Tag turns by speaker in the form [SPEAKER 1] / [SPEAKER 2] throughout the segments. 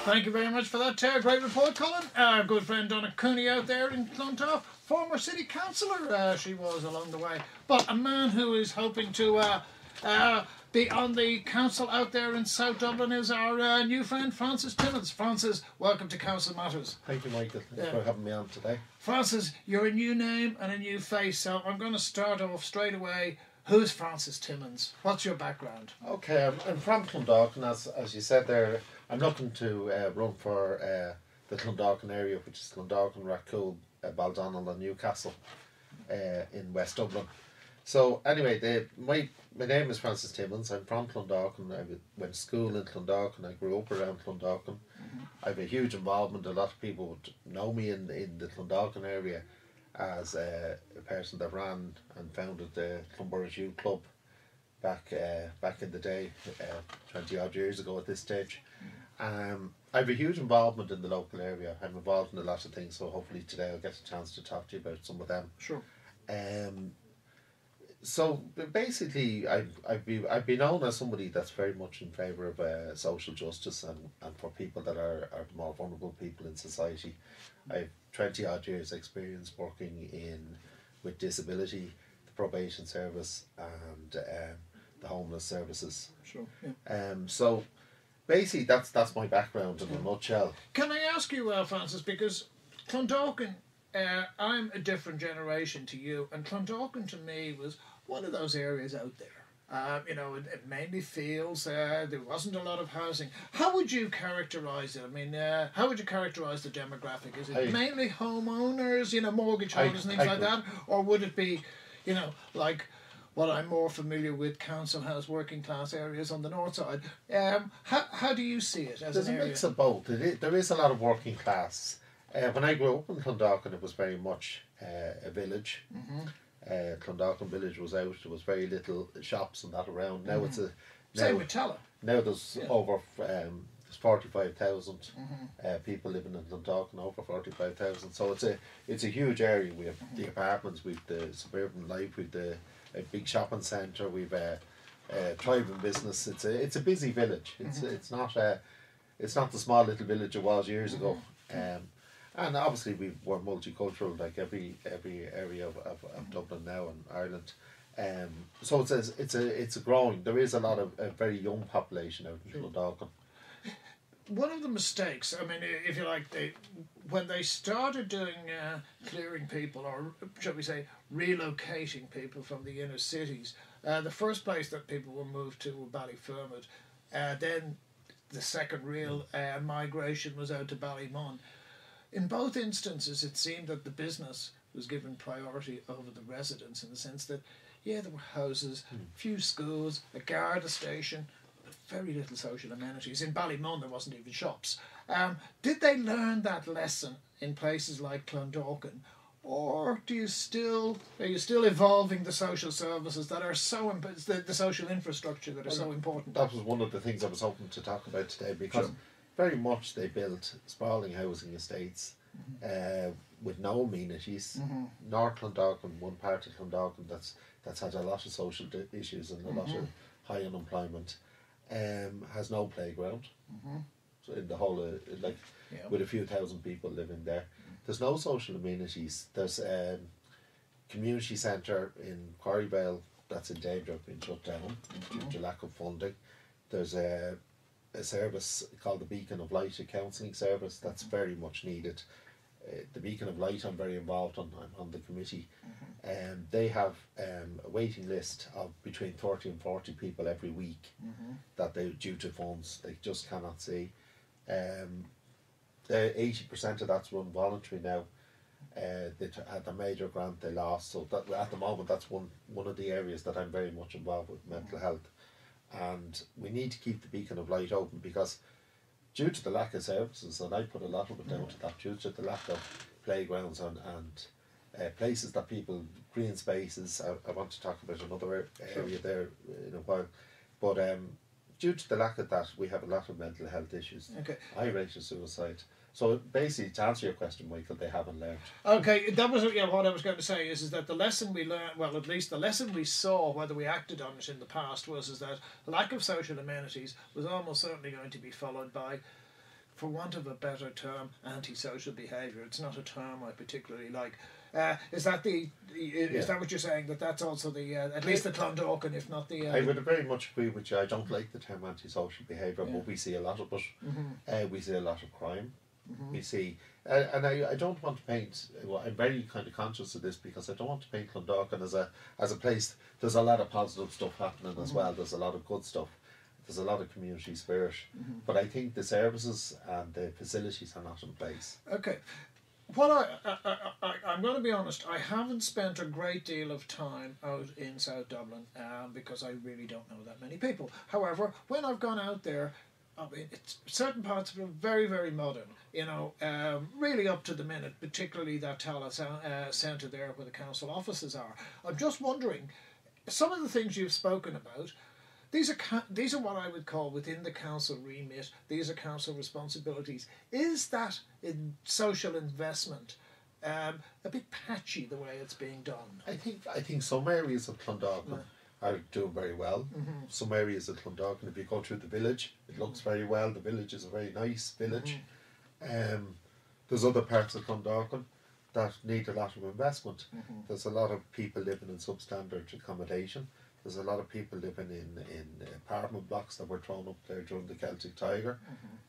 [SPEAKER 1] Thank you very much for that great report, Colin. Our good friend Donna Cooney out there in Clondalkin, former city councillor she was along the way, but a man who is hoping to be on the council out there in South Dublin is our new friend FrancisTimmons. Francis, welcome to Council Matters.
[SPEAKER 2] Thank you, Michael. Thanks for having me on today.
[SPEAKER 1] Francis, you're a new name and a new face, so I'm going to start off straight away. Who's FrancisTimmons? What's your background?
[SPEAKER 2] Okay, I'm from Clondalkin, as you said there. I'm looking to run for the Clondalkin area, which is Clondalkin, Rathcoole, Baldonnel and Newcastle in West Dublin. So anyway, my name is FrancisTimmons. I'm from Clondalkin. I went to school in Clondalkin. I grew up around Clondalkin. I have a huge involvement. A lot of people would know me in the Clondalkin area as a person that ran and founded the Clonburris Youth Club back in the day, 20 odd years ago at this stage. I have a huge involvement in the local area. I'm involved in a lot of things, so hopefully today I'll get a chance to talk to you about some of them.
[SPEAKER 1] Sure.
[SPEAKER 2] So basically, I've been known as somebody that's very much in favour of social justice and for people that are the more vulnerable people in society. I've 20 odd years experience working with disability, the probation service and the homeless services.
[SPEAKER 1] Sure. Yeah.
[SPEAKER 2] So basically that's my background in a nutshell.
[SPEAKER 1] Can I ask you, Francis, because Clondalkin, I'm a different generation to you, and Clondalkin to me was one of those areas out there. It mainly fields. There wasn't a lot of housing. How would you characterise it? I mean, how would you characterise the demographic? Is it mainly homeowners, mortgage holders and things like that? Or would it be, like what I'm more familiar with, council house, working class areas on the north side? How do you see it as
[SPEAKER 2] There's
[SPEAKER 1] an area?
[SPEAKER 2] a mix of both. There is a lot of working class. When I grew up in Clondalkin, it was very much a village. Clondalkin village was out. There was very little shops and that around. Now it's
[SPEAKER 1] same with Tala.
[SPEAKER 2] Now there's over there's 45,000 people living in Clondalkin, over 45,000. So it's a huge area. We have the apartments, we've the suburban life, we've a big shopping centre, we've a thriving business. It's a busy village. It's not the small little village it was years ago. And obviously we're multicultural, like every area of Dublin now and Ireland. So it's a growing. There is a lot of a very young population out in Clondalkin.
[SPEAKER 1] One of the mistakes, I mean, if you like, when they started doing clearing people, or shall we say, relocating people from the inner cities, the first place that people were moved to were Ballyfermot. Then the second real migration was out to Ballymun. In both instances, it seemed that the business was given priority over the residents, in the sense that, there were houses, few schools, a Garda station, but very little social amenities. In Ballymun, there wasn't even shops. Did they learn that lesson in places like Clondalkin, or are you still evolving the social services that are so the social infrastructure that are so important?
[SPEAKER 2] That was one of the things I was hoping to talk about today, because very much they built sprawling housing estates with no amenities. North Clondalkin, one part of Clondalkin that's had a lot of social issues and a lot of high unemployment, has no playground. So in the whole with a few thousand people living there, there's no social amenities. There's a community centre in Quarryvale that's in danger of being shut down due to lack of funding. There's a service called the Beacon of Light, a counselling service that's very much needed. The Beacon of Light, I'm very involved on. I'm on the committee. They have a waiting list of between 30 and 40 people every week that they're due to funds they just cannot see. 80% of that's run voluntary now. They had a major grant they lost, so that at the moment that's one of the areas that I'm very much involved with, mental health. And we need to keep the Beacon of Light open, because due to the lack of services, and I put a lot of it down to that, due to the lack of playgrounds and places that people, green spaces, I want to talk about another area there in a while, but due to the lack of that, we have a lot of mental health issues. High rate of suicide. So basically, to answer your question, Michael, they haven't learned.
[SPEAKER 1] Okay, that was what I was going to say, is that the lesson we learned, well, at least the lesson we saw, whether we acted on it in the past, was that the lack of social amenities was almost certainly going to be followed by for want of a better term, antisocial behaviour. It's not a term I particularly like. Is that what you're saying? That's also the at least the Clondalkin, if not the.
[SPEAKER 2] I would very much agree with you. I don't like the term antisocial behaviour, but we see a lot of it. We see a lot of crime. We see, and I don't want to paint. Well, I'm very kind of conscious of this because I don't want to paint Clondalkin as a place. There's a lot of positive stuff happening as well. There's a lot of good stuff. There's a lot of community spirit, but I think the services and the facilities are not in place.
[SPEAKER 1] Okay. Well, I'm going to be honest, I haven't spent a great deal of time out in South Dublin because I really don't know that many people. However, when I've gone out there, I mean, certain parts of it are very, very modern, really up to the minute, particularly that Tallaght centre there where the council offices are. I'm just wondering, some of the things you've spoken about, these are what I would call within the council remit. These are council responsibilities. Is that in social investment a bit patchy the way it's being done?
[SPEAKER 2] I think some areas of Clondalkin are doing very well. Some areas of Clondalkin, if you go through the village, it looks very well. The village is a very nice village. There's other parts of Clondalkin that need a lot of investment. There's a lot of people living in substandard accommodation. There's a lot of people living in apartment blocks that were thrown up there during the Celtic Tiger,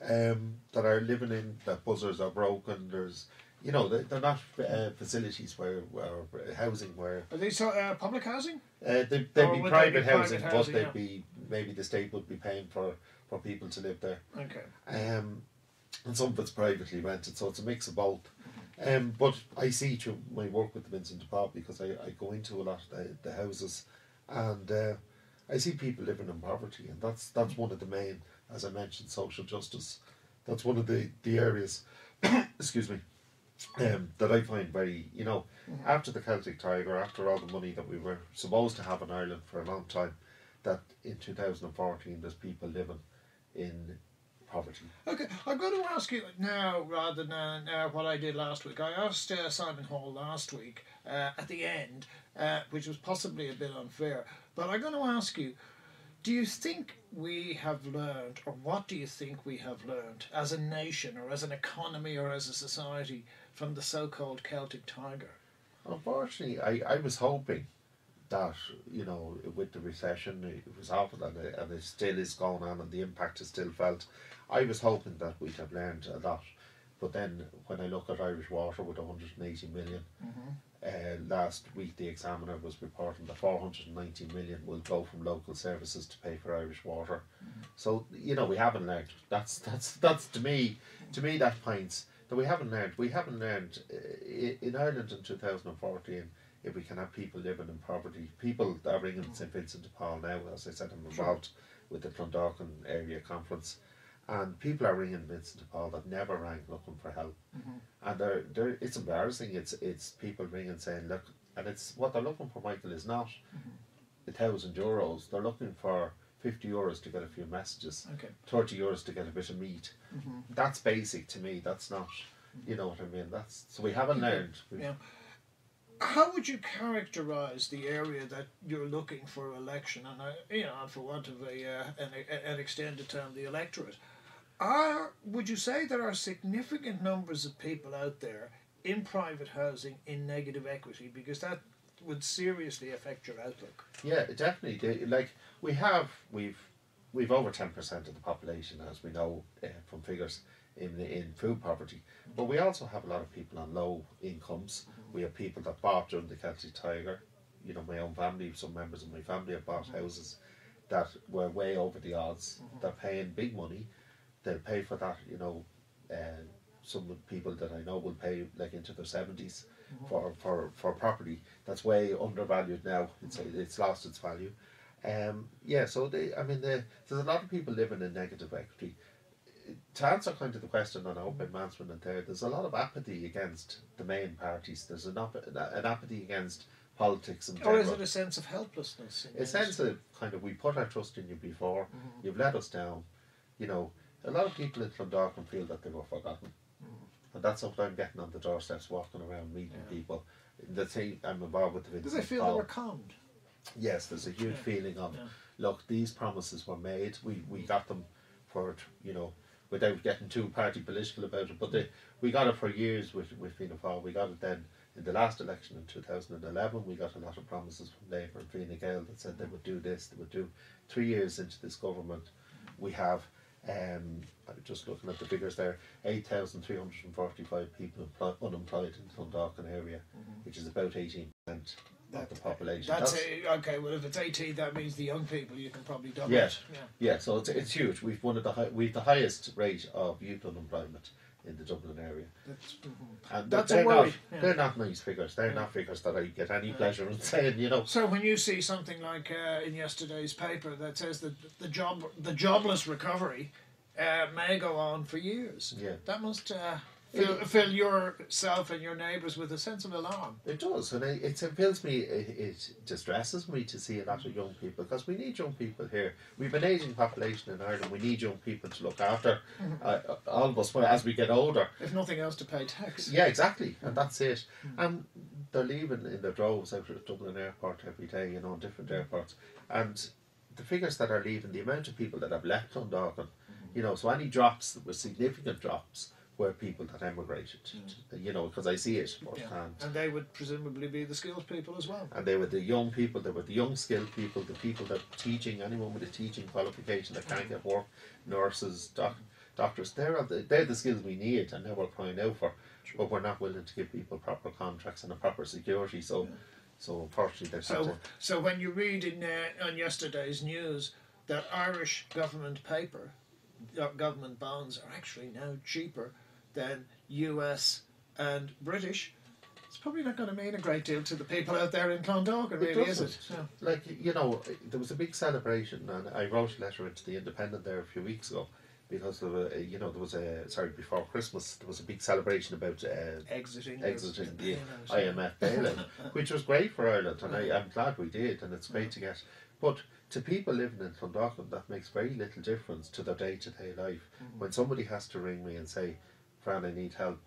[SPEAKER 2] that are living in, that buzzers are broken. There's, they're not facilities where housing where.
[SPEAKER 1] Are these public housing?
[SPEAKER 2] They'd be private housing, but they'd be, maybe the state would be paying for people to live there.
[SPEAKER 1] Okay.
[SPEAKER 2] And some of it's privately rented, so it's a mix of both. But I see through my work with the Vincent de Paul, because I go into a lot of the houses. And I see people living in poverty, and that's one of the main, as I mentioned, social justice. That's one of the areas, excuse me, that I find very, after the Celtic Tiger, after all the money that we were supposed to have in Ireland for a long time, that in 2014 there's people living in poverty.
[SPEAKER 1] Okay, I'm going to ask you now rather than what I did last week. I asked Simon Hall last week at the end, which was possibly a bit unfair, but I'm going to ask you, do you think we have learned, or what do you think we have learned as a nation or as an economy or as a society from the so-called Celtic Tiger?
[SPEAKER 2] Unfortunately, I was hoping that, with the recession, it was awful, and it still is going on, and the impact is still felt. I was hoping that we'd have learned a lot, but then when I look at Irish Water with 180 million, last week the Examiner was reporting that 490 million will go from local services to pay for Irish Water. So we haven't learned. That's to me that points that we haven't learned. We haven't learned in Ireland in 2014. If we can have people living in poverty, people that are ringing St Vincent de Paul now, as I said, I'm involved with the Clondalkin area conference, and people are ringing Vincent de Paul that never rang looking for help, and they're it's embarrassing. It's people ringing saying, look, and it's what they're looking for, Michael, is not €1,000. They're looking for €50 to get a few messages, €30 to get a bit of meat. That's basic to me. That's not, you know what I mean. That's so we haven't learned.
[SPEAKER 1] How would you characterise the area that you're looking for election, and for want of an extended term, the electorate? Would you say there are significant numbers of people out there in private housing in negative equity, because that would seriously affect your outlook?
[SPEAKER 2] Yeah, definitely. Like we've over 10% of the population, as we know from figures, in food poverty, but we also have a lot of people on low incomes. We have people that bought during the Celtic Tiger. My own family, some members of my family have bought houses that were way over the odds. They're paying big money. They'll pay for that. Some people that I know will pay like into their 70s for property that's way undervalued now. It's lost its value. So there's a lot of people living in negative equity. To answer kind of the question, and I hope I'm answering it there, there's a lot of apathy against the main parties. There's an apathy against politics in general.
[SPEAKER 1] Or is it a sense of helplessness?
[SPEAKER 2] A sense of kind of, we put our trust in you before, you've let us down. A lot of people in Clondalkin feel that they were forgotten. And that's what I'm getting on the doorsteps, walking around, meeting people. The thing I'm involved with the Vincent.
[SPEAKER 1] Do they feel they were conned?
[SPEAKER 2] Yes, there's a huge feeling of, look, these promises were made, we got them for, without getting too party political about it. But we got it for years with Fianna Fáil. We got it then in the last election in 2011. We got a lot of promises from Labour and Fine Gael that said they would do this, they would do. 3 years into this government, we have, just looking at the figures there, 8,345 people unemployed in the Clondalkin area, which is about 18% of the population.
[SPEAKER 1] Okay. Well, if it's 18, that means the young people. You can probably double
[SPEAKER 2] Yeah,
[SPEAKER 1] it.
[SPEAKER 2] yeah. So it's huge. We've the highest rate of youth unemployment in the Dublin area.
[SPEAKER 1] That's a worry.
[SPEAKER 2] They're not nice figures. They're not figures that I get any pleasure in saying. You know.
[SPEAKER 1] So when you see something like in yesterday's paper that says that the jobless recovery may go on for years, that must fill yourself and your neighbours with a sense of alarm.
[SPEAKER 2] It does, and it fills me. It distresses me to see a lot of young people, because we need young people here. We've an ageing population in Ireland. We need young people to look after all of us as we get older.
[SPEAKER 1] If nothing else, to pay tax.
[SPEAKER 2] Yeah, exactly, and that's it. And they're leaving in their droves out of Dublin Airport every day, you know, different airports. And the figures that are leaving, the amount of people that have left Clondalkin, you know, so any drops that were significant drops were people that emigrated, you know, because I see it firsthand.
[SPEAKER 1] And they would presumably be the skilled people as well.
[SPEAKER 2] And they were the young people, they were the young skilled people, the people that teaching, anyone with a teaching qualification that can't get work, nurses, doctors, they're the skills we need, and now we're crying out for, but we're not willing to give people proper contracts and a proper security, so unfortunately
[SPEAKER 1] So when you read on yesterday's news that Irish government paper, government bonds are actually now cheaper than US and British, it's probably not going to mean a great deal to the people out there in Clondalkin, really, is it? Yeah.
[SPEAKER 2] Like, you know, there was a big celebration, and I wrote a letter into the Independent there a few weeks ago, because before Christmas there was a big celebration about exiting the IMF bail-in, which was great for Ireland, and I'm glad we did, and it's great to get. But to people living in Clondalkin, that makes very little difference to their day-to-day life. When somebody has to ring me and say, Fran, I need help,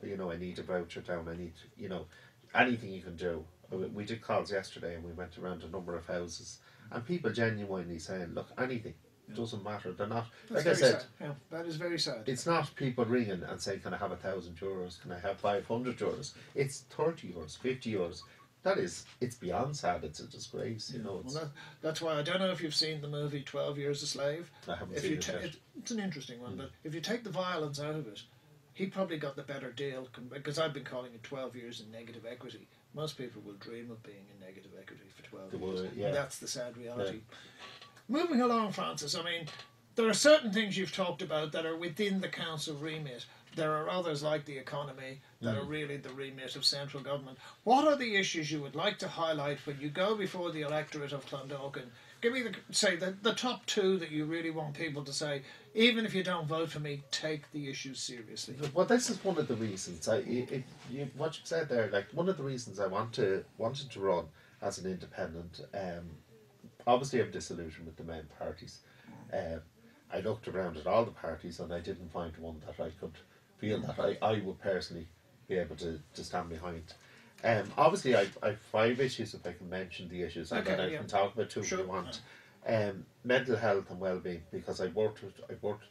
[SPEAKER 2] you know, I need a voucher down, I need, you know, anything you can do. We did calls yesterday and we went around a number of houses, and people genuinely saying, look, anything, it doesn't matter. They're not,
[SPEAKER 1] that's
[SPEAKER 2] like I said,
[SPEAKER 1] sad. Yeah, that is very sad.
[SPEAKER 2] It's not people ringing and saying, can I have €1,000, can I have €500? It's €30, €50. It's beyond sad. It's a disgrace, you know.
[SPEAKER 1] That's why I don't know if you've seen the movie 12 Years a Slave.
[SPEAKER 2] I haven't seen it.
[SPEAKER 1] It's an interesting one, but if you take the violence out of it, he probably got the better deal, because I've been calling it 12 years in negative equity. Most people will dream of being in negative equity for 12 years.
[SPEAKER 2] Yeah.
[SPEAKER 1] And that's the sad reality. Yeah. Moving along, Francis, I mean, there are certain things you've talked about that are within the council remit. There are others, like the economy, that are really the remit of central government. What are the issues you would like to highlight when you go before the electorate of Clondalkin? Give me the top two that you really want people to say, even if you don't vote for me, take the issues seriously.
[SPEAKER 2] Well, this is one of the reasons. What you said there, like, one of the reasons I wanted to run as an independent. Obviously, I'm disillusioned with the main parties. I looked around at all the parties and I didn't find one that I could feel that I would personally be able to stand behind. Obviously, I've 5 issues, if I can mention the issues, and then I can talk about 2 if you want. Mental health and well-being, because I've worked in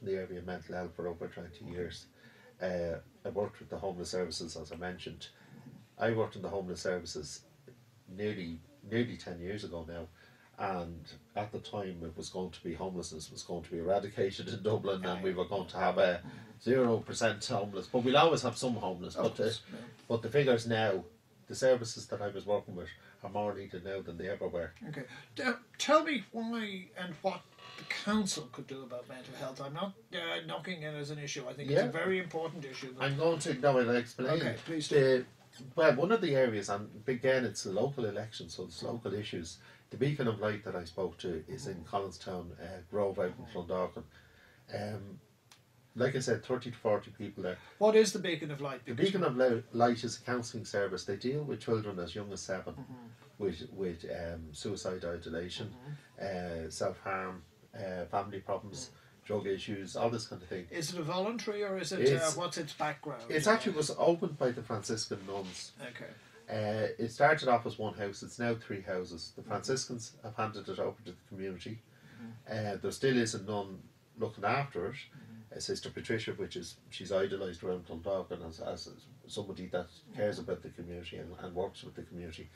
[SPEAKER 2] the area of mental health for over 20 years. I worked with the homeless services, as I mentioned. I worked in the homeless services nearly 10 years ago now. And at the time, homelessness was going to be eradicated in Dublin, and we were going to have a 0% homeless. But we'll always have some homeless. But the figures now, the services that I was working with, are more needed now than they ever were. Okay,
[SPEAKER 1] tell me why and what the council could do about mental health. I'm not knocking it as an issue. I think it's a very important issue.
[SPEAKER 2] I'm going to explain.
[SPEAKER 1] Okay, please do.
[SPEAKER 2] Well, one of the areas, and again, it's a local election, so it's local issues. The beacon of light that I spoke to is in Collinstown, Grove out in Clondalkin. Like I said, 30 to 40 people there.
[SPEAKER 1] What is the beacon of light?
[SPEAKER 2] The beacon of light is a counselling service. They deal with children as young as 7 with suicide, ideation, self-harm, family problems, drug issues, all this kind of thing.
[SPEAKER 1] Is it a voluntary, or is it what's its background?
[SPEAKER 2] It actually was opened by the Franciscan nuns.
[SPEAKER 1] Okay.
[SPEAKER 2] It started off as 1 house. It's now 3 houses. The Franciscans have handed it over to the community. There still is a nun looking after it. Sister Patricia, she's idolised around Clondalkin as somebody that cares about the community and works with the community.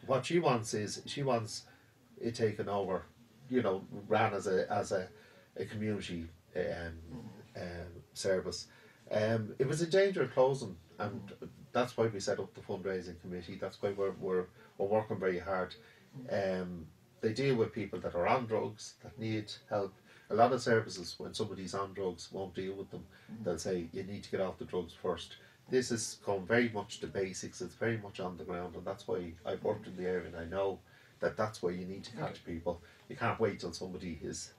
[SPEAKER 2] What she wants is it taken over, ran as a community service. It was in danger of closing, and that's why we set up the fundraising committee. That's why we're working very hard. They deal with people that are on drugs, that need help. A lot of services, when somebody's on drugs, won't deal with them. They'll say, you need to get off the drugs first. This has come very much to basics. It's very much on the ground, and that's why I've worked in the area, and I know that's where you need to catch people. You can't wait till somebody is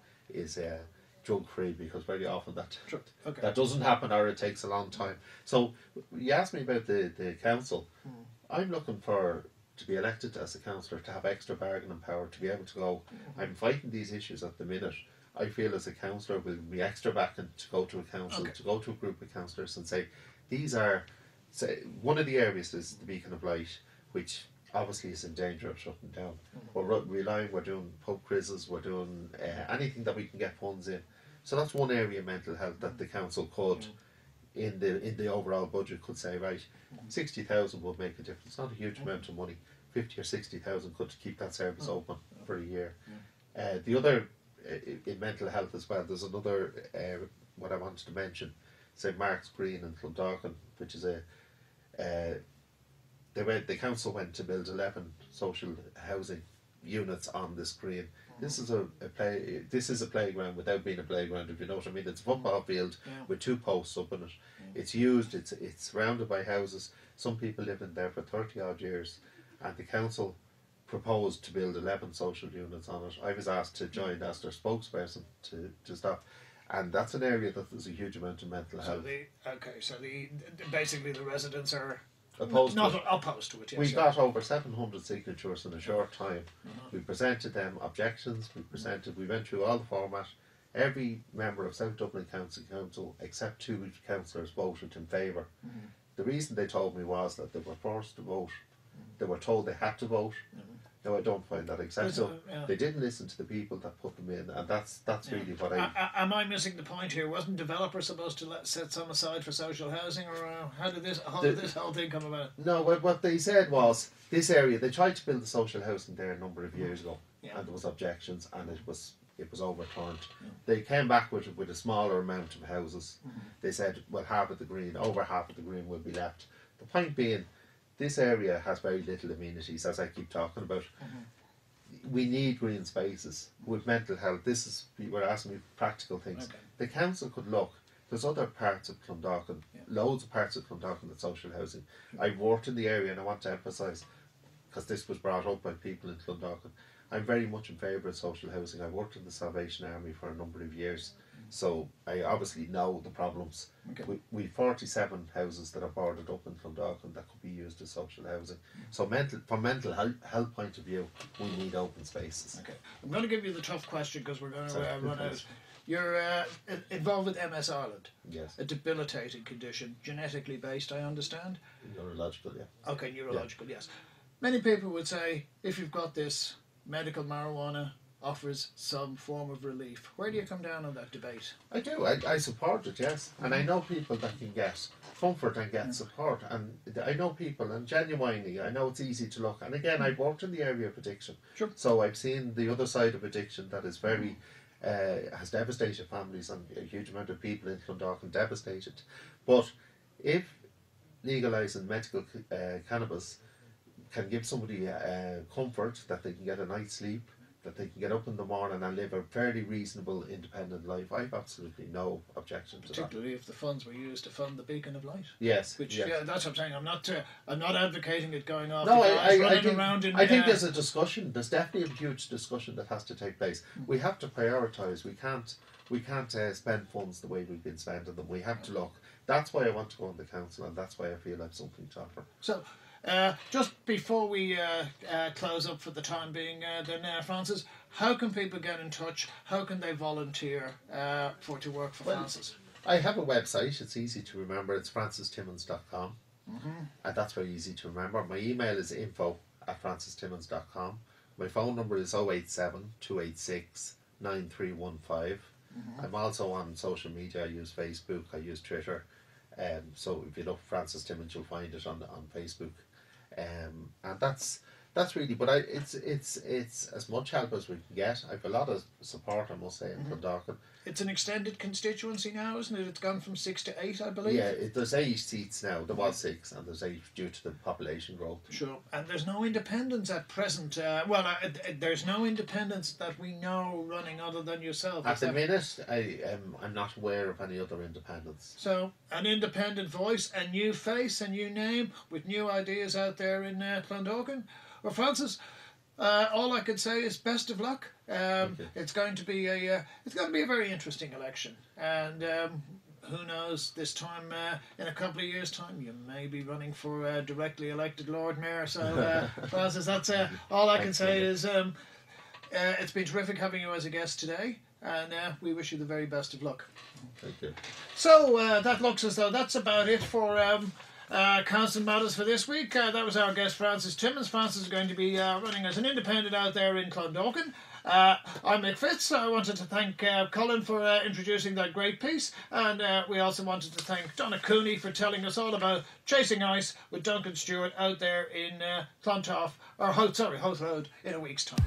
[SPEAKER 2] drug free, because very often that doesn't happen, or it takes a long time. So you asked me about the council. I'm looking to be elected as a councillor, to have extra bargaining power, to be able to go, I'm fighting these issues at the minute. I feel as a councillor will be extra backing to go to a council, to go to a group of councillors and say, one of the areas is the Beacon of Light, which obviously is in danger of shutting down. We're doing pub quizzes, we're doing anything that we can get funds in. So that's one area of mental health that the council could, in the overall budget, could say, right, 60,000 would make a difference. Not a huge amount of money. 50 or 60,000 could keep that service open for a year. The other, in mental health as well, there's another what I wanted to mention, St Mark's Green in Clondalkin, which is the council went to build 11 social housing units on this green. This is a playground without being a playground, if you know what I mean. It's a football field with 2 posts up in it. It's used, it's surrounded by houses. Some people live in there for 30 odd years, and the council proposed to build 11 social units on it. I was asked to join as their spokesperson to stop, and that's an area that there's a huge amount of mental health.
[SPEAKER 1] Basically the residents are
[SPEAKER 2] opposed
[SPEAKER 1] to it. Yes,
[SPEAKER 2] we got over 700 signatures in a short time. We presented them objections. We went through all the format. Every member of South Dublin County Council, except 2 councillors, voted in favour. The reason they told me was that they were forced to vote. They were told they had to vote. Now, I don't find that acceptable. They didn't listen to the people that put them in, and that's really what
[SPEAKER 1] Am I missing the point here? Wasn't developers supposed to set some aside for social housing, or how did this whole thing come about?
[SPEAKER 2] No, what they said was, this area, they tried to build the social housing there a number of years ago, and there was objections, and it was overturned. They came back with a smaller amount of houses. They said, well, over half of the green will be left. The point being, this area has very little amenities, as I keep talking about. We need green spaces. With mental health, we're asking me practical things. The council could look. There's other parts of Clondalkin, loads of parts of Clondalkin that's social housing. I've worked in the area, and I want to emphasise, because this was brought up by people in Clondalkin, I'm very much in favour of social housing. I worked in the Salvation Army for a number of years, so I obviously know the problems. We've 47 houses that are boarded up in Clondalkin that could be used as social housing. So from mental health point of view, we need open spaces.
[SPEAKER 1] I'm going to give you the tough question, because we're going to run out. You're involved with MS Ireland.
[SPEAKER 2] Yes.
[SPEAKER 1] A debilitating condition, genetically based, I understand.
[SPEAKER 2] Neurological, yeah.
[SPEAKER 1] Okay, neurological, yes. Many people would say, if you've got this, medical marijuana offers some form of relief. Where do you come down on that debate?
[SPEAKER 2] I do. I support it, yes. And I know people that can get comfort and get support. And I know people, and genuinely, I know it's easy to look. And again, I've worked in the area of addiction.
[SPEAKER 1] Sure.
[SPEAKER 2] So I've seen the other side of addiction that is very, has devastated families, and a huge amount of people in Clondalkin devastated. But if legalising medical cannabis can give somebody comfort, that they can get a night's sleep, that they can get up in the morning and live a fairly reasonable, independent life, I've absolutely no objection to that.
[SPEAKER 1] Particularly if the funds were used to fund the Beacon of Light.
[SPEAKER 2] Yes.
[SPEAKER 1] That's what I'm saying. I'm not advocating it going off.
[SPEAKER 2] No,
[SPEAKER 1] I
[SPEAKER 2] think there's a discussion. There's definitely a huge discussion that has to take place. We have to prioritise. We can't spend funds the way we've been spending them. We have to look. That's why I want to go on the council, and that's why I feel I have something to offer.
[SPEAKER 1] So, just before we close up for the time being, Francis, how can people get in touch? How can they volunteer to work for Francis?
[SPEAKER 2] I have a website. It's easy to remember. It's FrancisTimmons.com, and that's very easy to remember. My email is info@FrancisTimmons.com. My phone number is 087 286 9315. I'm also on social media. I use Facebook, I use Twitter. So if you look FrancisTimmons, you'll find it on Facebook. And that's really, but it's as much help as we can get. I've a lot of support, I must say, in Clondalkin.
[SPEAKER 1] It's an extended constituency now, isn't it? It's gone from 6 to 8, I believe.
[SPEAKER 2] Yeah, there's 8 seats now. There was 6, and there's 8 due to the population growth.
[SPEAKER 1] Sure, and there's no independents at present. There's no independents that we know running other than yourself.
[SPEAKER 2] At the minute, I'm not aware of any other independents.
[SPEAKER 1] So, an independent voice, a new face, a new name, with new ideas out there in Clondalkin. Well, Francis, all I could say is best of luck. It's going to be a very interesting election, and who knows? This time, in a couple of years' time, you may be running for directly elected Lord Mayor. So, Francis, that's all I can say is it's been terrific having you as a guest today, and we wish you the very best of luck.
[SPEAKER 2] Thank you.
[SPEAKER 1] So that looks as though that's about it for Council Matters for this week. That was our guest FrancisTimmons. Francis is going to be running as an independent out there in Clondalkin. I'm Mick Fitz. I wanted to thank Colin for introducing that great piece, and we also wanted to thank Donna Cooney for telling us all about chasing ice with Duncan Stewart out there in Clontarf, or Howth Road, in a week's time.